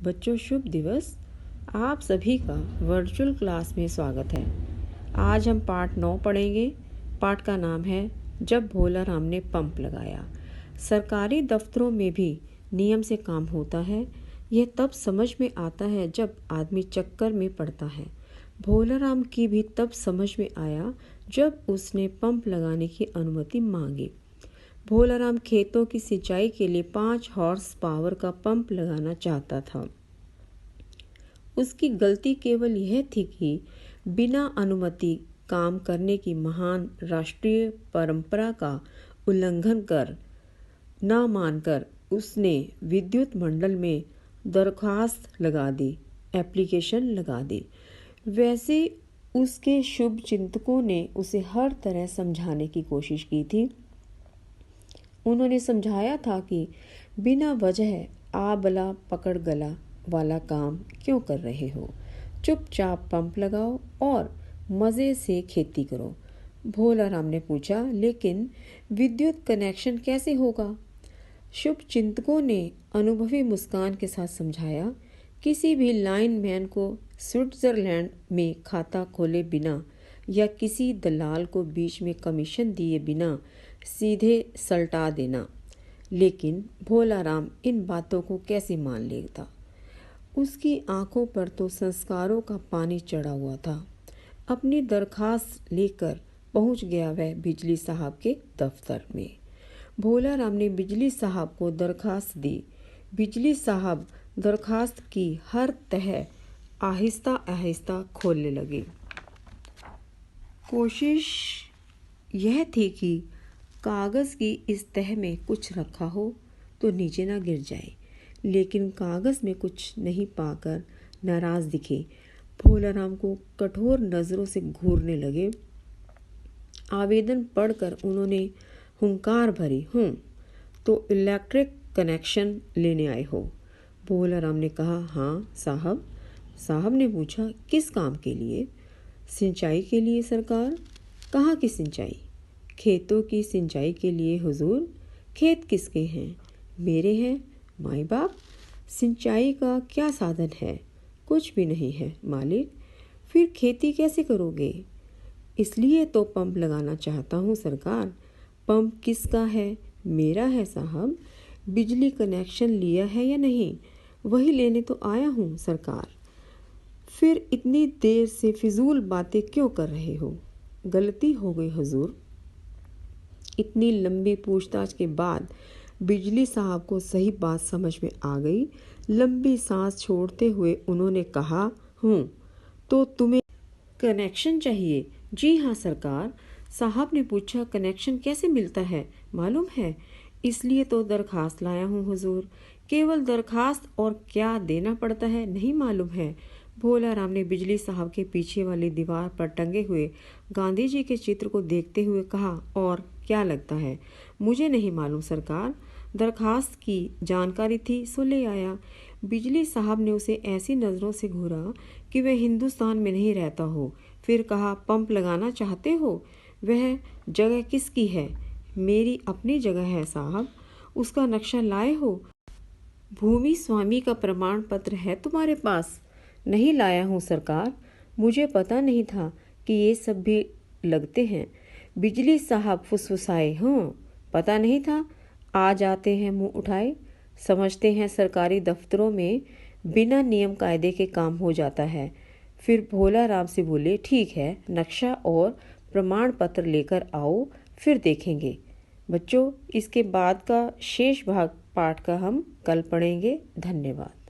बच्चों शुभ दिवस। आप सभी का वर्चुअल क्लास में स्वागत है। आज हम पाठ 9 पढ़ेंगे। पाठ का नाम है जब भोला राम ने पंप लगाया। सरकारी दफ्तरों में भी नियम से काम होता है। यह तब समझ में आता है जब आदमी चक्कर में पड़ता है। भोला राम की भी तब समझ में आया जब उसने पंप लगाने की अनुमति मांगी। भोला राम खेतों की सिंचाई के लिए 5 हॉर्स पावर का पंप लगाना चाहता था। उसकी गलती केवल यह थी कि बिना अनुमति काम करने की महान राष्ट्रीय परंपरा का उल्लंघन कर न मानकर उसने विद्युत मंडल में दरख्वास्त लगा दी, एप्लीकेशन लगा दी। वैसे उसके शुभ चिंतकों ने उसे हर तरह समझाने की कोशिश की थी। उन्होंने समझाया था कि बिना वजह आ बला पकड़ गला वाला काम क्यों कर रहे हो, चुपचाप पंप लगाओ और मज़े से खेती करो। भोला राम ने पूछा, लेकिन विद्युत कनेक्शन कैसे होगा? शुभ चिंतकों ने अनुभवी मुस्कान के साथ समझाया, किसी भी लाइनमैन को स्विट्जरलैंड में खाता खोले बिना या किसी दलाल को बीच में कमीशन दिए बिना सीधे सलटा देना। लेकिन भोला राम इन बातों को कैसे मान लेता? उसकी आंखों पर तो संस्कारों का पानी चढ़ा हुआ था। अपनी दरखास्त लेकर पहुंच गया वह बिजली साहब के दफ्तर में। भोला राम ने बिजली साहब को दरखास्त दी। बिजली साहब दरखास्त की हर तह आहिस्ता आहिस्ता खोलने लगे। कोशिश यह थी कि कागज़ की इस तह में कुछ रखा हो तो नीचे ना गिर जाए, लेकिन कागज़ में कुछ नहीं पाकर नाराज़ दिखे। भोला राम को कठोर नज़रों से घूरने लगे। आवेदन पढ़कर उन्होंने हुंकार भरी, तो इलेक्ट्रिक कनेक्शन लेने आए हो? भोला राम ने कहा, हाँ साहब। साहब ने पूछा, किस काम के लिए? सिंचाई के लिए सरकार। कहाँ की सिंचाई? खेतों की सिंचाई के लिए हुजूर। खेत किसके हैं? मेरे हैं, माई बाप। सिंचाई का क्या साधन है? कुछ भी नहीं है मालिक। फिर खेती कैसे करोगे? इसलिए तो पंप लगाना चाहता हूँ सरकार। पंप किसका है? मेरा है साहब। बिजली कनेक्शन लिया है या नहीं? वही लेने तो आया हूँ सरकार। फिर इतनी देर से फिजूल बातें क्यों कर रहे हो? गलती हो गई हुजूर। इतनी लंबी पूछताछ के बाद बिजली साहब को सही बात समझ में आ गई। लंबी सांस छोड़ते हुए उन्होंने कहा, तो तुम्हें कनेक्शन चाहिए? जी हाँ सरकार। साहब ने पूछा, कनेक्शन कैसे मिलता है मालूम है? इसलिए तो दरखास्त लाया हूँ हुजूर। केवल दरखास्त, और क्या देना पड़ता है नहीं मालूम है? भोला राम ने बिजली साहब के पीछे वाली दीवार पर टंगे हुए गांधी जी के चित्र को देखते हुए कहा, और क्या लगता है? मुझे नहीं मालूम सरकार। दरखास्त की जानकारी थी सो ले आया। बिजली साहब ने उसे ऐसी नज़रों से घूरा कि वह हिंदुस्तान में नहीं रहता हो। फिर कहा, पंप लगाना चाहते हो? वह जगह किसकी है? मेरी अपनी जगह है साहब। उसका नक्शा लाए हो? भूमि स्वामी का प्रमाण पत्र है तुम्हारे पास? नहीं लाया हूँ सरकार। मुझे पता नहीं था कि ये सब भी लगते हैं। बिजली साहब फुसफुसाए, पता नहीं था। आ जाते हैं मुंह उठाए। समझते हैं सरकारी दफ्तरों में बिना नियम कायदे के काम हो जाता है। फिर भोला राम से बोले, ठीक है, नक्शा और प्रमाण पत्र लेकर आओ, फिर देखेंगे। बच्चों, इसके बाद का शेष भाग पाठ का हम कल पढ़ेंगे। धन्यवाद।